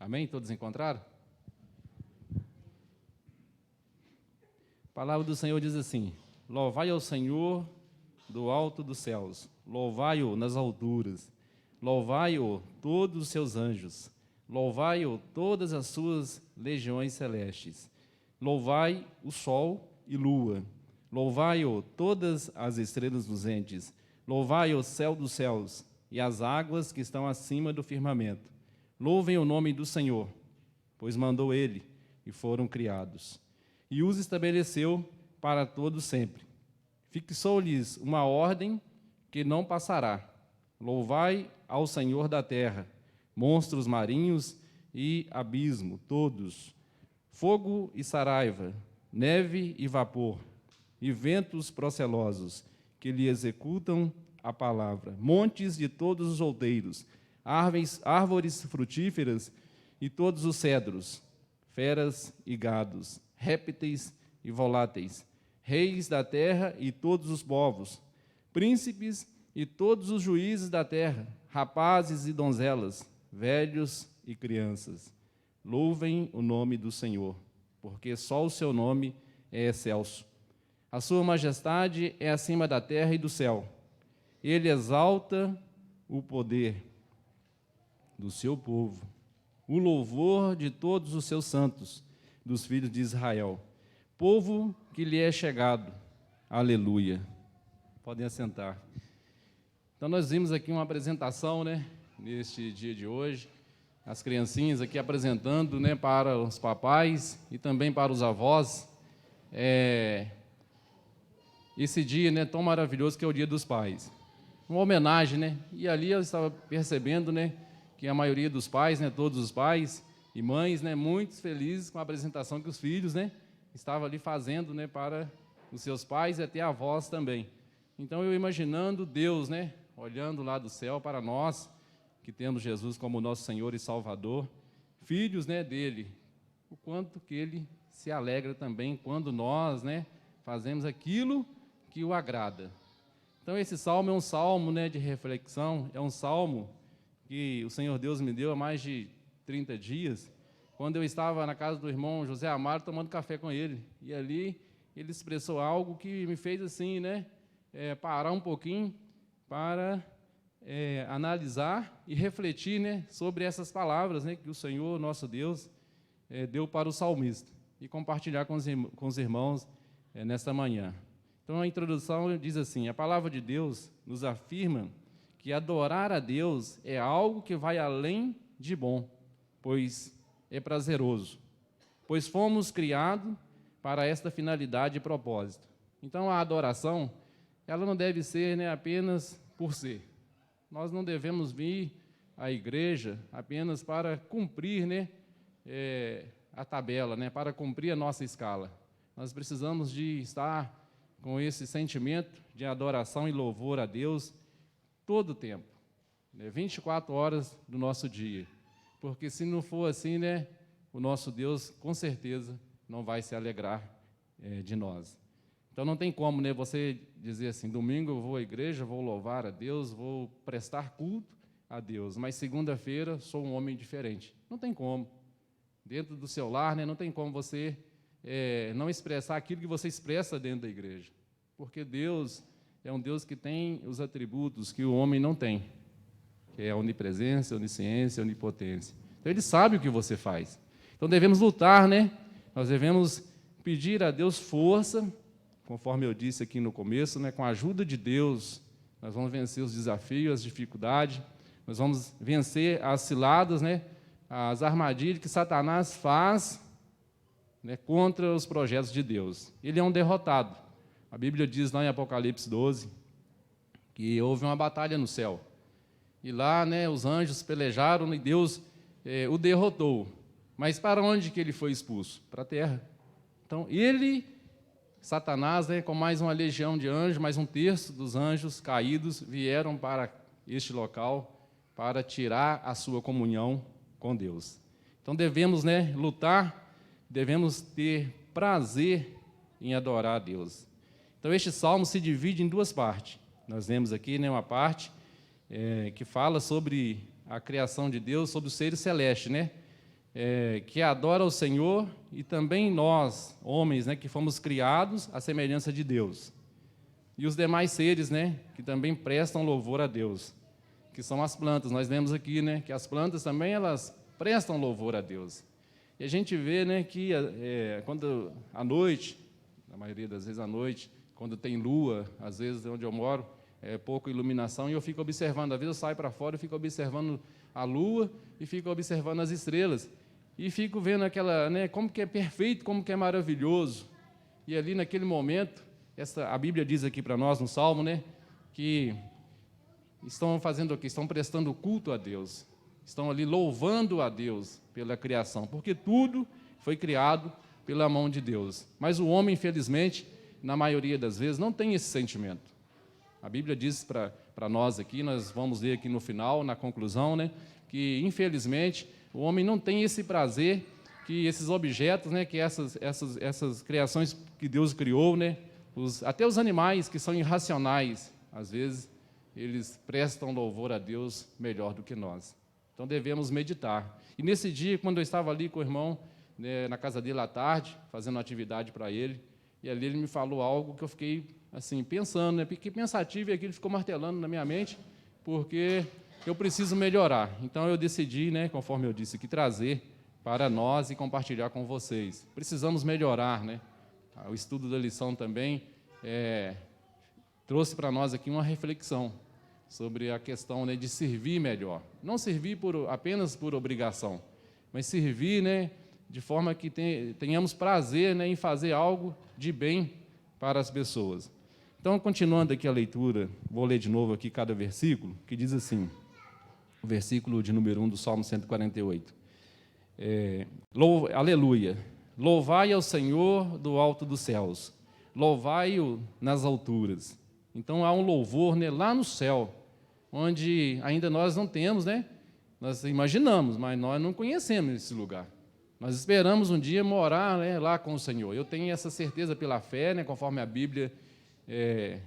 Amém? Todos encontraram? A palavra do Senhor diz assim: louvai ao Senhor do alto dos céus, louvai-o nas alturas, louvai-o todos os seus anjos, louvai-o todas as suas legiões celestes, louvai o sol e lua, louvai-o todas as estrelas luzentes, louvai o céu dos céus e as águas que estão acima do firmamento. Louvem o nome do Senhor, pois mandou ele e foram criados, e os estabeleceu para todo sempre. Fixou-lhes uma ordem que não passará. Louvai ao Senhor da terra, monstros marinhos e abismo, todos, fogo e saraiva, neve e vapor, e ventos procelosos, que lhe executam a palavra, montes de todos os outeiros, árvores frutíferas e todos os cedros, feras e gados, répteis e voláteis, reis da terra e todos os povos, príncipes e todos os juízes da terra, rapazes e donzelas, velhos e crianças. Louvem o nome do Senhor, porque só o seu nome é excelso. A sua majestade é acima da terra e do céu. Ele exalta o poder do seu povo, o louvor de todos os seus santos, dos filhos de Israel, povo que lhe é chegado. Aleluia. Podem assentar. Então, nós vimos aqui uma apresentação, neste dia de hoje, as criancinhas aqui apresentando, para os papais e também para os avós, esse dia, tão maravilhoso que é o Dia dos Pais. Uma homenagem, e ali eu estava percebendo, que a maioria dos pais, todos os pais e mães, muito felizes com a apresentação que os filhos, estavam ali fazendo, para os seus pais e até avós também. Então, eu imaginando Deus, olhando lá do céu para nós, que temos Jesus como nosso Senhor e Salvador, filhos, dele, o quanto que ele se alegra também quando nós, fazemos aquilo que o agrada. Então, esse salmo é um salmo, de reflexão, é um salmo que o Senhor Deus me deu há mais de 30 dias, quando eu estava na casa do irmão José Amaro, tomando café com ele, e ali ele expressou algo que me fez assim, parar um pouquinho para analisar e refletir, sobre essas palavras, que o Senhor, nosso Deus, deu para o salmista, e compartilhar com os irmãos nesta manhã. Então, a introdução diz assim: a palavra de Deus nos afirma que adorar a Deus é algo que vai além de bom, pois é prazeroso, pois fomos criados para esta finalidade e propósito. Então, a adoração, ela não deve ser apenas por ser. Nós não devemos vir à igreja apenas para cumprir a tabela, para cumprir a nossa escala. Nós precisamos de estar com esse sentimento de adoração e louvor a Deus todo o tempo, 24 horas do nosso dia. Porque se não for assim, o nosso Deus, com certeza, não vai se alegrar de nós. Então, não tem como você dizer assim: domingo eu vou à igreja, vou louvar a Deus, vou prestar culto a Deus, mas segunda-feira sou um homem diferente. Não tem como. Dentro do seu lar, não tem como você não expressar aquilo que você expressa dentro da igreja. Porque Deus é um Deus que tem os atributos que o homem não tem, que é a onipresença, onisciência, onipotência. Então, Ele sabe o que você faz. Então, devemos lutar, Nós devemos pedir a Deus força, conforme eu disse aqui no começo, com a ajuda de Deus, nós vamos vencer os desafios, as dificuldades, nós vamos vencer as ciladas, as armadilhas que Satanás faz, contra os projetos de Deus. Ele é um derrotado. A Bíblia diz lá em Apocalipse 12 que houve uma batalha no céu. E lá, os anjos pelejaram e Deus o derrotou. Mas para onde que ele foi expulso? Para a terra. Então, Satanás, com mais uma legião de anjos, mais um terço dos anjos caídos, vieram para este local para tirar a sua comunhão com Deus. Então, devemos lutar, devemos ter prazer em adorar a Deus. Então, este salmo se divide em duas partes. Nós vemos aqui uma parte que fala sobre a criação de Deus, sobre os seres celestes, que adora o Senhor, e também nós, homens, né, que fomos criados à semelhança de Deus. E os demais seres, né, que também prestam louvor a Deus, que são as plantas. Nós lemos aqui, né, que as plantas também elas prestam louvor a Deus. E a gente vê, né, que quando à noite, na maioria das vezes à noite, quando tem lua, às vezes onde eu moro, é pouca iluminação, e eu fico observando. Às vezes eu saio para fora e fico observando a lua e fico observando as estrelas. E fico vendo aquela, né, como que é perfeito, como que é maravilhoso. E ali naquele momento, a Bíblia diz aqui para nós no Salmo, né, que estão fazendo o quê? Estão prestando culto a Deus. Estão ali louvando a Deus pela criação, porque tudo foi criado pela mão de Deus. Mas o homem, infelizmente, na maioria das vezes, não tem esse sentimento. A Bíblia diz para nós aqui, nós vamos ler aqui no final, na conclusão, né, que, infelizmente, o homem não tem esse prazer que esses objetos, né, que essas criações que Deus criou, né, até os animais que são irracionais, às vezes, eles prestam louvor a Deus melhor do que nós. Então, devemos meditar. E nesse dia, quando eu estava ali com o irmão, né, na casa dele à tarde, fazendo uma atividade para ele, e ali ele me falou algo que eu fiquei assim, pensando, né, fiquei pensativo, e aquilo ficou martelando na minha mente, porque eu preciso melhorar. Então, eu decidi, né, conforme eu disse aqui, trazer para nós e compartilhar com vocês. Precisamos melhorar, né? O estudo da lição também trouxe para nós aqui uma reflexão sobre a questão, né, de servir melhor. Não servir apenas por obrigação, mas servir, né, de forma que tenhamos prazer, né, em fazer algo de bem para as pessoas. Então, continuando aqui a leitura, vou ler de novo aqui cada versículo, que diz assim, o versículo de número 1 do Salmo 148. Aleluia! Louvai ao Senhor do alto dos céus, louvai-o nas alturas. Então, há um louvor, né, lá no céu, onde ainda nós não temos, né? Nós imaginamos, mas nós não conhecemos esse lugar. Nós esperamos um dia morar, né, lá com o Senhor. Eu tenho essa certeza pela fé, né, conforme a Bíblia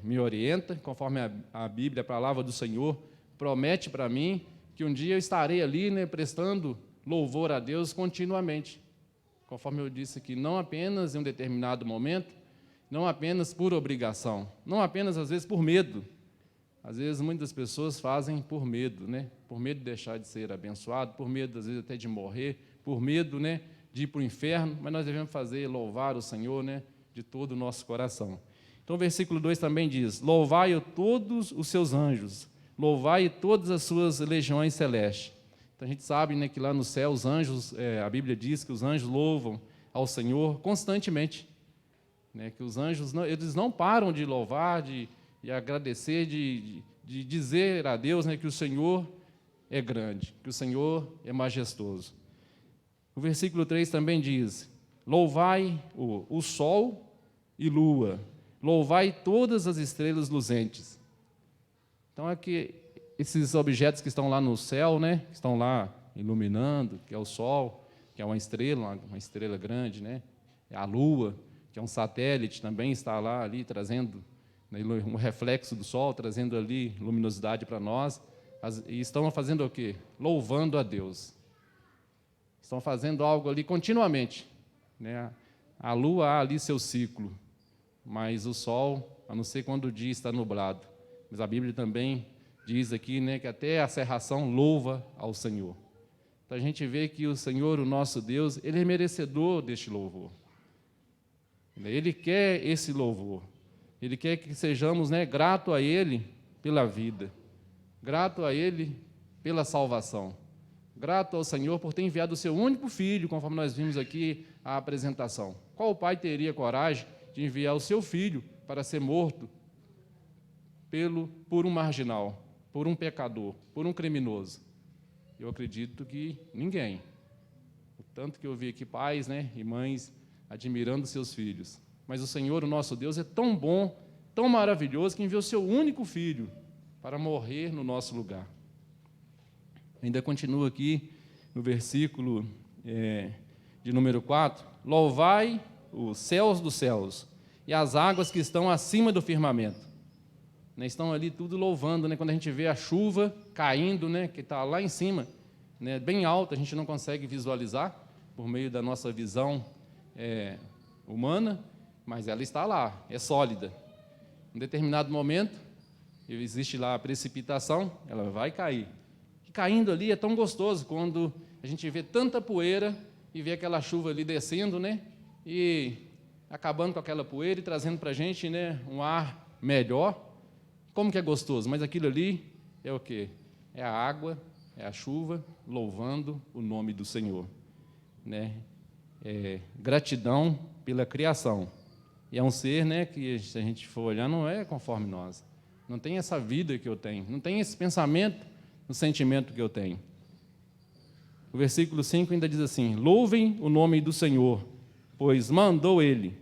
me orienta, conforme a Bíblia, a palavra do Senhor, promete para mim que um dia eu estarei ali, né, prestando louvor a Deus continuamente. Conforme eu disse aqui, não apenas em um determinado momento, não apenas por obrigação, não apenas, às vezes, por medo. Às vezes, muitas pessoas fazem por medo, né? Por medo de deixar de ser abençoado, por medo, às vezes, até de morrer, por medo, né, de ir para o inferno, mas nós devemos louvar o Senhor, né, de todo o nosso coração. Então, o versículo 2 também diz, louvai todos os seus anjos, louvai todas as suas legiões celestes. Então, a gente sabe, né, que lá no céu, os anjos, a Bíblia diz que os anjos louvam ao Senhor constantemente, né, que os anjos eles não param de louvar, de agradecer, de dizer a Deus, né, que o Senhor é grande, que o Senhor é majestoso. O versículo 3 também diz, louvai o sol e lua, louvai todas as estrelas luzentes. Então, é que esses objetos que estão lá no céu, né, que estão lá iluminando, que é o sol, que é uma estrela grande, né, é a lua, que é um satélite, também está lá ali trazendo, né, um reflexo do sol, trazendo ali luminosidade para nós, e estão fazendo o quê? Louvando a Deus. Estão fazendo algo ali continuamente, né? A lua há ali seu ciclo, mas o sol, a não ser quando o dia está nublado. Mas a Bíblia também diz aqui, né, que até a cerração louva ao Senhor. Então a gente vê que o Senhor, o nosso Deus, Ele é merecedor deste louvor. Ele quer esse louvor. Ele quer que sejamos, né, grato a Ele pela vida, grato a Ele pela salvação, grato ao Senhor por ter enviado o seu único filho, conforme nós vimos aqui a apresentação. Qual pai teria coragem de enviar o seu filho para ser morto por um marginal, por um pecador, por um criminoso? Eu acredito que ninguém. O tanto que eu vi aqui pais, né, e mães admirando seus filhos. Mas o Senhor, o nosso Deus, é tão bom, tão maravilhoso, que enviou o seu único filho para morrer no nosso lugar. Ainda continua aqui no versículo de número 4, louvai os céus dos céus e as águas que estão acima do firmamento. Né, estão ali tudo louvando, né, quando a gente vê a chuva caindo, né, que está lá em cima, né, bem alta, a gente não consegue visualizar por meio da nossa visão humana, mas ela está lá, é sólida. Em determinado momento, existe lá a precipitação, ela vai cair. E caindo ali é tão gostoso quando a gente vê tanta poeira e vê aquela chuva ali descendo, né, e acabando com aquela poeira e trazendo para a gente, né, um ar melhor. Como que é gostoso, mas aquilo ali é o quê? É a água, é a chuva, louvando o nome do Senhor. Né? Gratidão pela criação. E é um ser, né, que, se a gente for olhar, não é conforme nós. Não tem essa vida que eu tenho, não tem esse pensamento, o sentimento que eu tenho. O versículo 5 ainda diz assim: louvem o nome do Senhor, pois mandou Ele,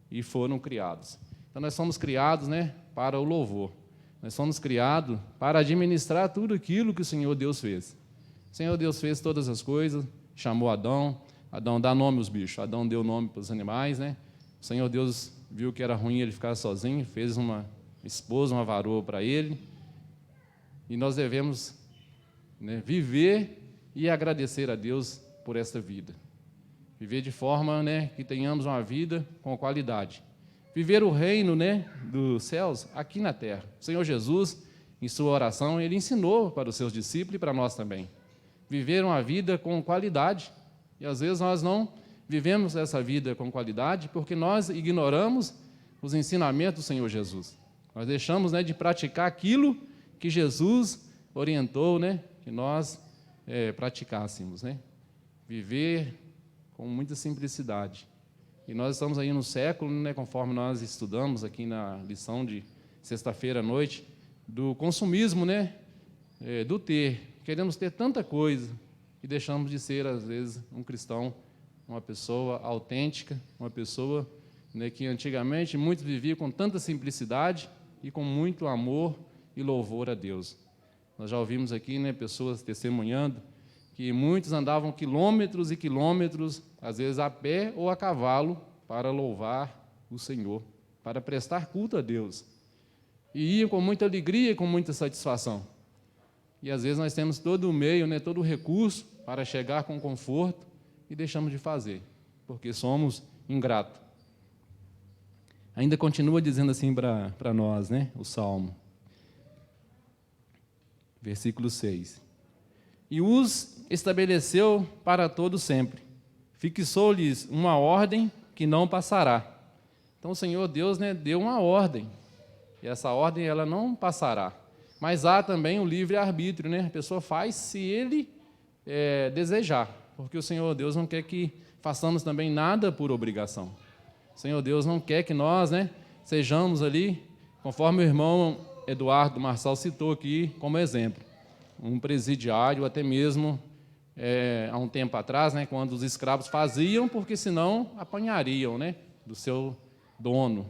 e foram criados. Então, nós somos criados, né, para o louvor. Nós somos criados para administrar tudo aquilo que o Senhor Deus fez. O Senhor Deus fez todas as coisas, chamou Adão, Adão dá nome aos bichos, Adão deu nome para os animais, né? O Senhor Deus viu que era ruim ele ficar sozinho, fez uma esposa, uma varoa para ele, e nós devemos, né, viver e agradecer a Deus por esta vida. Viver de forma, né, que tenhamos uma vida com qualidade. Viver o reino, né, dos céus aqui na terra. O Senhor Jesus, em sua oração, Ele ensinou para os seus discípulos e para nós também. Viver uma vida com qualidade. E às vezes nós não vivemos essa vida com qualidade porque nós ignoramos os ensinamentos do Senhor Jesus. Nós deixamos, né, de praticar aquilo que Jesus orientou, né, que nós praticássemos, né? Viver com muita simplicidade. E nós estamos aí no século, né, conforme nós estudamos aqui na lição de sexta-feira à noite, do consumismo, né, do ter. Queremos ter tanta coisa e deixamos de ser, às vezes, um cristão, uma pessoa autêntica, uma pessoa, né, que antigamente muitos viviam com tanta simplicidade e com muito amor e louvor a Deus. Nós já ouvimos aqui, né, pessoas testemunhando que muitos andavam quilômetros e quilômetros, às vezes a pé ou a cavalo, para louvar o Senhor, para prestar culto a Deus. E iam com muita alegria e com muita satisfação. E às vezes nós temos todo o meio, né, todo o recurso para chegar com conforto e deixamos de fazer, porque somos ingratos. Ainda continua dizendo assim para nós, né, o Salmo. Versículo 6. E os estabeleceu para todo sempre. Fixou-lhes uma ordem que não passará. Então o Senhor Deus, né, deu uma ordem. E essa ordem ela não passará. Mas há também o livre-arbítrio, né? A pessoa faz se ele desejar. Porque o Senhor Deus não quer que façamos também nada por obrigação. O Senhor Deus não quer que nós, né, sejamos ali, conforme o irmão Eduardo Marçal citou aqui como exemplo, um presidiário, até mesmo há um tempo atrás, né, quando os escravos faziam, porque senão apanhariam, né, do seu dono.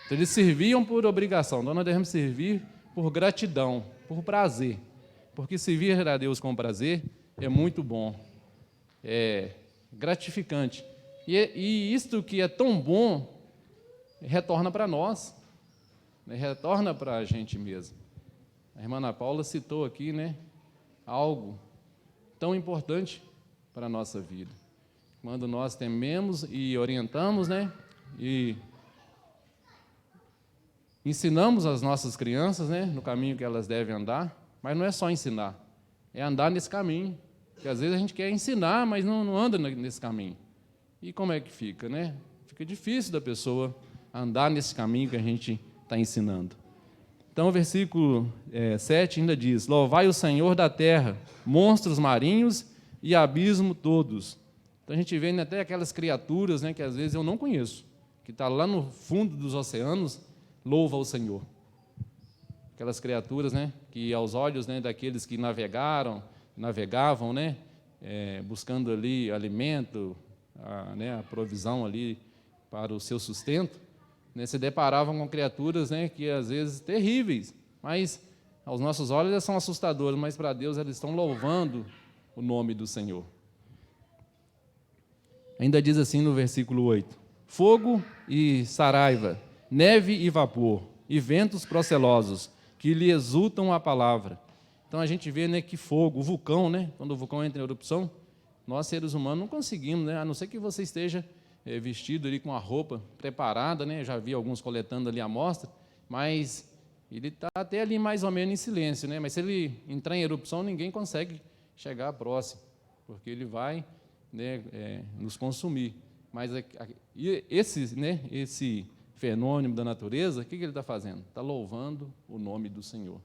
Então, eles serviam por obrigação, então nós devemos servir por gratidão, por prazer, porque servir a Deus com prazer é muito bom, é gratificante. E isto que é tão bom, retorna para nós, né, retorna para a gente mesmo. A irmã Ana Paula citou aqui, né, algo tão importante para a nossa vida. Quando nós tememos e orientamos, né, e ensinamos as nossas crianças, né, no caminho que elas devem andar, mas não é só ensinar, é andar nesse caminho. Porque às vezes a gente quer ensinar, mas não anda nesse caminho. E como é que fica, né? Fica difícil da pessoa andar nesse caminho que a gente está ensinando. Então, o versículo 7 ainda diz: louvai o Senhor da terra, monstros marinhos e abismo todos. Então, a gente vê até aquelas criaturas, né, que às vezes eu não conheço, que está lá no fundo dos oceanos, louva o Senhor. Aquelas criaturas, né, que aos olhos, né, daqueles que navegavam, né, buscando ali alimento, a provisão ali para o seu sustento, né, se deparavam com criaturas, né, que às vezes terríveis, mas aos nossos olhos elas são assustadoras, mas para Deus elas estão louvando o nome do Senhor. Ainda diz assim no versículo 8: fogo e saraiva, neve e vapor, e ventos procelosos, que lhe exultam a palavra. Então a gente vê, né, que fogo, o vulcão, né, quando o vulcão entra em erupção, nós seres humanos não conseguimos, né, a não ser que você esteja vestido ali com a roupa preparada, né, eu já vi alguns coletando ali a amostra, mas ele está até ali mais ou menos em silêncio, né, mas se ele entrar em erupção, ninguém consegue chegar próximo, porque ele vai, né, nos consumir. Mas esse fenômeno da natureza, o que ele está fazendo? Está louvando o nome do Senhor.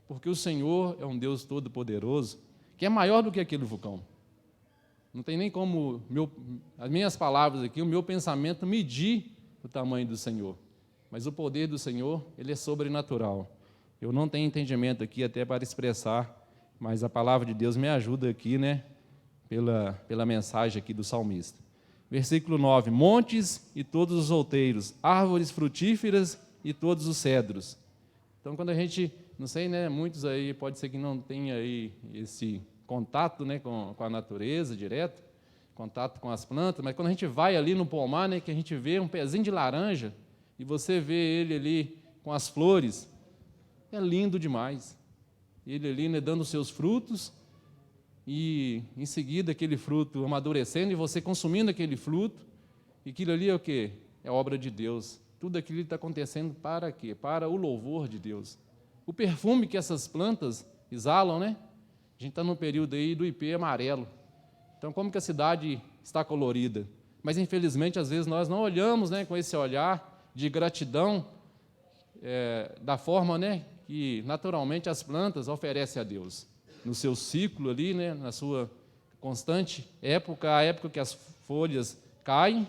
Porque o Senhor é um Deus todo-poderoso, que é maior do que aquele vulcão. Não tem nem como as minhas palavras aqui, o meu pensamento medir o tamanho do Senhor. Mas o poder do Senhor, ele é sobrenatural. Eu não tenho entendimento aqui até para expressar, mas a palavra de Deus me ajuda aqui, né, pela mensagem aqui do salmista. Versículo 9, montes e todos os outeiros, árvores frutíferas e todos os cedros. Então, quando a gente, não sei, né, muitos aí, pode ser que não tenha aí esse contato, né, com a natureza direto, contato com as plantas, mas quando a gente vai ali no pomar, né, que a gente vê um pezinho de laranja, e você vê ele ali com as flores, é lindo demais. Ele ali, né, dando os seus frutos, e em seguida aquele fruto amadurecendo, e você consumindo aquele fruto, e aquilo ali é o quê? É obra de Deus. Tudo aquilo está acontecendo para quê? Para o louvor de Deus. O perfume que essas plantas exalam, né? A gente está no período aí do ipê amarelo. Então, como que a cidade está colorida? Mas, infelizmente, às vezes nós não olhamos, né, com esse olhar de gratidão, da forma, né, que naturalmente as plantas oferecem a Deus. No seu ciclo ali, né, na sua constante época, a época que as folhas caem,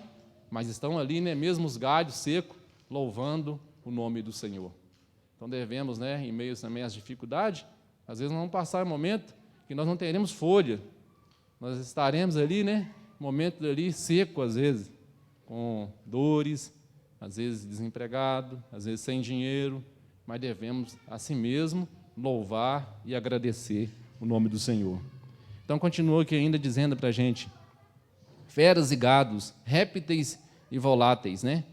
mas estão ali, né, mesmo os galhos secos, louvando o nome do Senhor. Então devemos, né, em meio também às dificuldades, às vezes vamos passar um momento que nós não teremos folha, nós estaremos ali, né, momento ali seco às vezes, com dores, às vezes desempregado, às vezes sem dinheiro, mas devemos a si mesmo louvar e agradecer o nome do Senhor. Então continua aqui ainda dizendo para a gente, feras e gados, répteis e voláteis, né?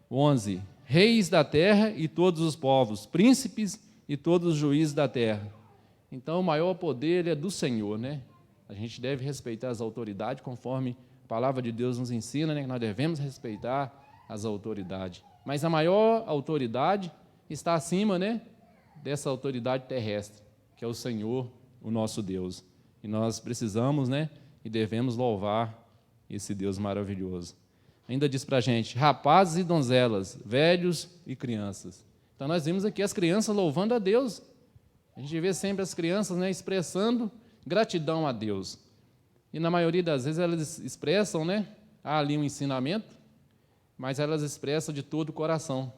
11, reis da terra e todos os povos, príncipes e todos os juízes da terra. Então o maior poder é do Senhor, né? A gente deve respeitar as autoridades, conforme a palavra de Deus nos ensina, né? Que nós devemos respeitar as autoridades. Mas a maior autoridade está acima, né, dessa autoridade terrestre, que é o Senhor, o nosso Deus. E nós precisamos, né, e devemos louvar esse Deus maravilhoso. Ainda diz para a gente, rapazes e donzelas, velhos e crianças. Então nós vimos aqui as crianças louvando a Deus. A gente vê sempre as crianças, né, expressando gratidão a Deus. E na maioria das vezes elas expressam, né, há ali um ensinamento, mas elas expressam de todo o coração.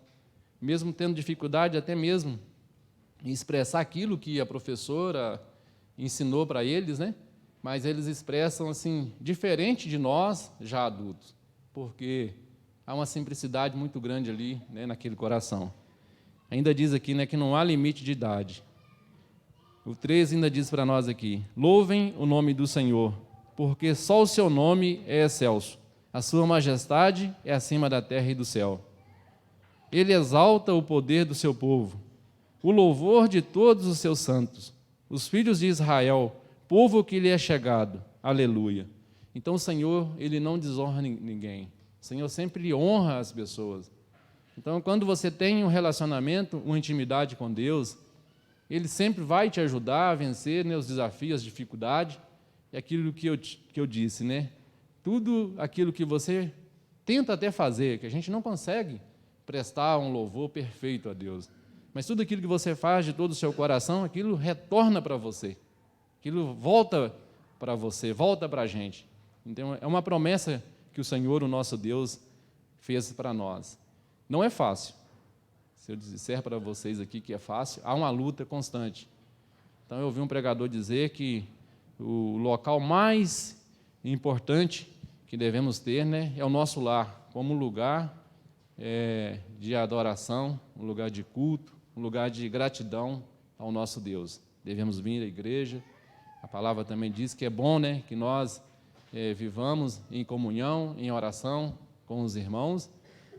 Mesmo tendo dificuldade até mesmo em expressar aquilo que a professora ensinou para eles, né? Mas eles expressam assim, diferente de nós, já adultos, porque há uma simplicidade muito grande ali, né, naquele coração. Ainda diz aqui, né, que não há limite de idade. O 13 ainda diz para nós aqui, louvem o nome do Senhor, porque só o seu nome é excelso, a sua majestade é acima da terra e do céu. Ele exalta o poder do seu povo, o louvor de todos os seus santos, os filhos de Israel, povo que lhe é chegado. Aleluia. Então o Senhor, ele não desonra ninguém. O Senhor sempre honra as pessoas. Então, quando você tem um relacionamento, uma intimidade com Deus, Ele sempre vai te ajudar a vencer, né, os desafios, as dificuldades. É aquilo que eu disse, né? Tudo aquilo que você tenta até fazer, que a gente não consegue prestar um louvor perfeito a Deus. Mas tudo aquilo que você faz de todo o seu coração, aquilo retorna para você. Aquilo volta para você, volta para a gente. Então, é uma promessa que o Senhor, o nosso Deus, fez para nós. Não é fácil. Se eu disser para vocês aqui que é fácil, há uma luta constante. Então, eu ouvi um pregador dizer que o local mais importante que devemos ter, né, é o nosso lar, como lugar de adoração, um lugar de culto, um lugar de gratidão ao nosso Deus. Devemos vir à igreja. A palavra também diz que é bom, né, que nós vivamos em comunhão, em oração com os irmãos,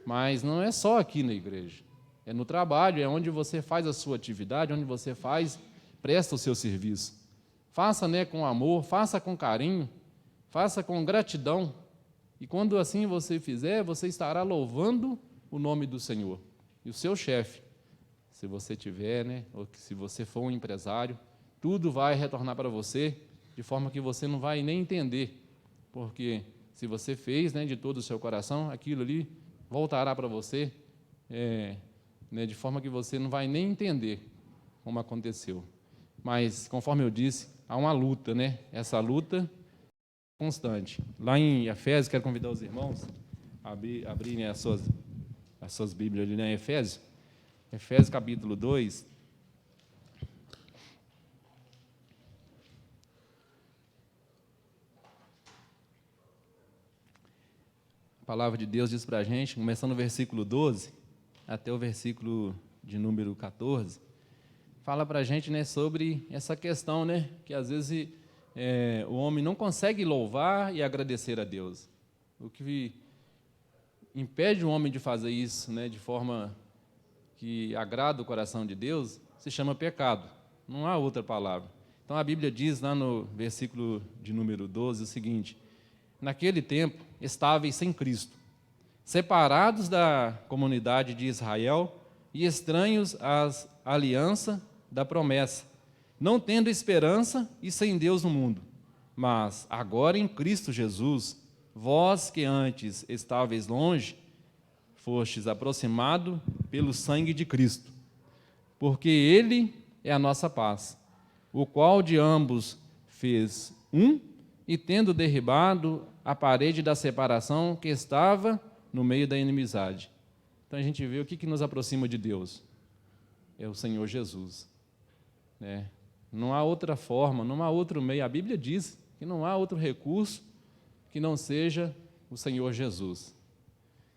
mas não é só aqui na igreja. É no trabalho, é onde você faz a sua atividade, onde você faz presta o seu serviço. Faça, né, com amor, faça com carinho, faça com gratidão. E quando assim você fizer, você estará louvando o nome do Senhor. E o seu chefe, se você tiver, né, ou se você for um empresário, tudo vai retornar para você de forma que você não vai nem entender. Porque se você fez, né, de todo o seu coração, aquilo ali voltará para você, né, de forma que você não vai nem entender como aconteceu. Mas, conforme eu disse, há uma luta, né? Essa luta constante. Lá em Efésios, quero convidar os irmãos a abrirem as suas Bíblias ali, né? Efésios capítulo 2. A palavra de Deus diz para a gente, começando no versículo 12, até o versículo de número 14, fala para a gente, né, sobre essa questão, né, que às vezes o homem não consegue louvar e agradecer a Deus. O que impede o homem de fazer isso, né, de forma que agrada o coração de Deus, se chama pecado. Não há outra palavra. Então a Bíblia diz lá no versículo de número 12 o seguinte: naquele tempo estáveis sem Cristo, separados da comunidade de Israel e estranhos às aliança da promessa, não tendo esperança e sem Deus no mundo. Mas agora em Cristo Jesus, vós que antes estáveis longe, fostes aproximados pelo sangue de Cristo, porque Ele é a nossa paz, o qual de ambos fez um, e tendo derribado a parede da separação que estava no meio da inimizade. Então a gente vê o que nos aproxima de Deus. É o Senhor Jesus. Né? Não há outra forma, não há outro meio. A Bíblia diz que não há outro recurso que não seja o Senhor Jesus.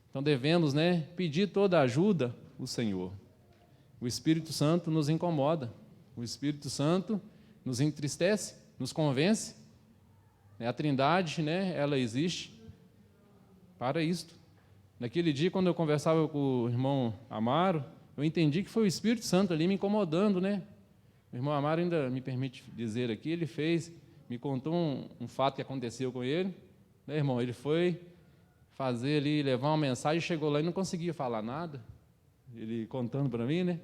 Então devemos, né, pedir toda a ajuda ao Senhor. O Espírito Santo nos incomoda. O Espírito Santo nos entristece, nos convence. A Trindade, né, ela existe para isto. Naquele dia, quando eu conversava com o irmão Amaro, eu entendi que foi o Espírito Santo ali me incomodando, né? O irmão Amaro ainda me permite dizer aqui, ele me contou um fato que aconteceu com ele, né, irmão? Ele foi fazer ali, levar uma mensagem, chegou lá e não conseguia falar nada. Ele contando para mim, né?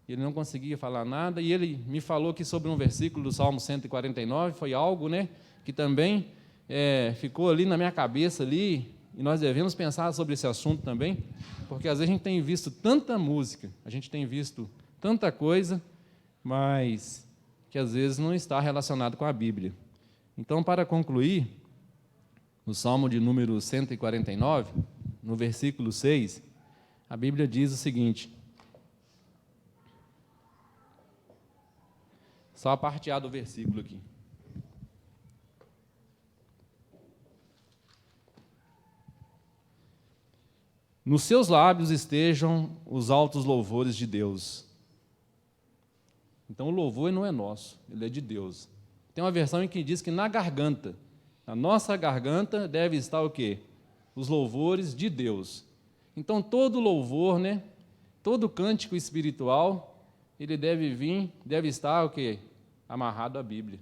Ele não conseguia falar nada, e ele me falou que sobre um versículo do Salmo 149, foi algo, né, que também ficou ali na minha cabeça ali, e nós devemos pensar sobre esse assunto também, porque às vezes a gente tem visto tanta música, a gente tem visto tanta coisa, mas que às vezes não está relacionado com a Bíblia. Então, para concluir, no Salmo de número 149, no versículo 6, a Bíblia diz o seguinte, só a parte A do versículo aqui. Nos seus lábios estejam os altos louvores de Deus. Então o louvor não é nosso, ele é de Deus. Tem uma versão em que diz que na garganta, na nossa garganta deve estar o quê? Os louvores de Deus. Então todo louvor, né, todo cântico espiritual, ele deve estar o quê? Amarrado à Bíblia.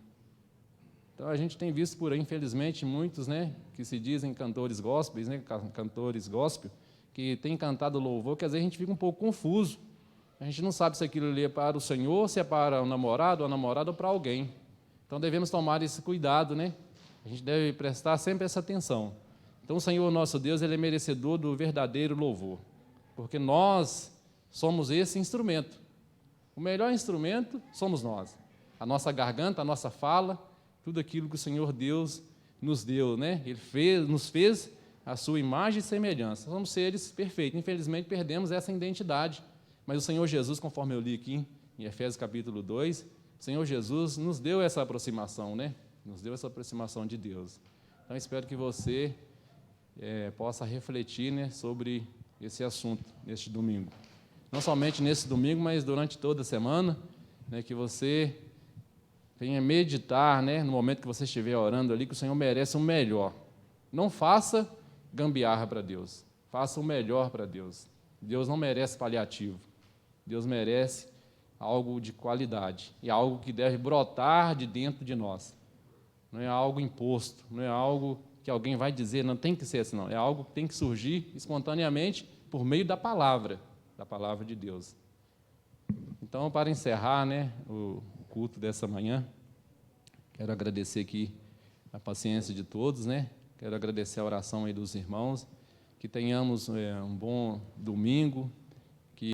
Então a gente tem visto por aí, infelizmente, muitos, né, que se dizem cantores gospels, né, cantores gospel, que têm cantado louvor, que às vezes a gente fica um pouco confuso. A gente não sabe se aquilo ali é para o Senhor, se é para o namorado, ou a namorada, ou para alguém. Então devemos tomar esse cuidado, né? A gente deve prestar sempre essa atenção. Então o Senhor nosso Deus, ele é merecedor do verdadeiro louvor, porque nós somos esse instrumento. O melhor instrumento somos nós. A nossa garganta, a nossa fala, tudo aquilo que o Senhor Deus nos deu, né? Ele nos fez a sua imagem e semelhança. Somos seres perfeitos. Infelizmente, perdemos essa identidade. Mas o Senhor Jesus, conforme eu li aqui em Efésios capítulo 2, o Senhor Jesus nos deu essa aproximação, né? Nos deu essa aproximação de Deus. Então, espero que você possa refletir, né, sobre esse assunto neste domingo. Não somente nesse domingo, mas durante toda a semana, né, que você venha meditar, né, no momento que você estiver orando ali, que o Senhor merece o melhor. Não faça gambiarra para Deus. Faça o melhor para Deus. Deus não merece paliativo. Deus merece algo de qualidade, e algo que deve brotar de dentro de nós. Não é algo imposto, não é algo que alguém vai dizer, não tem que ser assim, não. É algo que tem que surgir espontaneamente por meio da palavra de Deus. Então, para encerrar, né, o culto dessa manhã, quero agradecer aqui a paciência de todos, né? Quero agradecer a oração aí dos irmãos, que tenhamos um bom domingo,